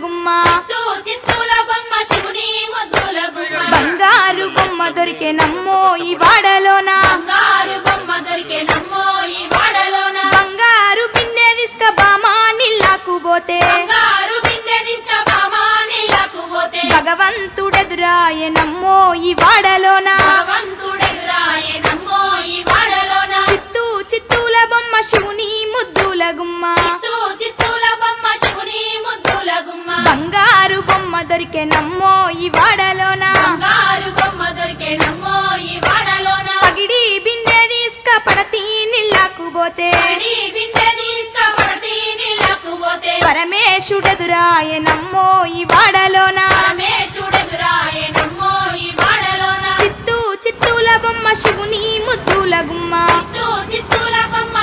గుమ్మ చిత్తూల బొమ్మ శివుని ముద్దుల గుమ్మ బంగారు బొమ్మ దొరికెనమ్మో ఈ వాడలోన బంగారు బొమ్మ దొరికెనమ్మో ఈ వాడలోన బంగారు బిందె తీసుక బామా నీళ్ళకు పోతే బంగారు బిందె తీసుక బామా నీళ్ళకు పోతే భగవంతుడెదురాయనమ్మో ఈ వాడలోన భగవంతుడెదురాయనమ్మో ఈ వాడలోన చిత్తూల బొమ్మ శివుని ముద్దుల గుమ్మ చిత్తూల బొమ్మ శివుని ముద్దుల గుమ్మ బంగారు బొమ్మ దొరికెనమ్మో ఈ వాడలోన బంగారు బొమ్మ దొరికెనమ్మో ఈ వాడలోన పగిడి బిందె తీసుక పడతీ నీళ్ళకు పోతే పడి బిందె తీసుక పడతి నీళ్ళకు పోతే పరమేశుడెదురాయనమ్మో ఈ వాడలోన పరమేశుడెదురాయనమ్మో ఈ వాడలోన చిత్తూల బొమ్మ శివుని ముద్దుల గుమ్మ చిత్తూల బొమ్మ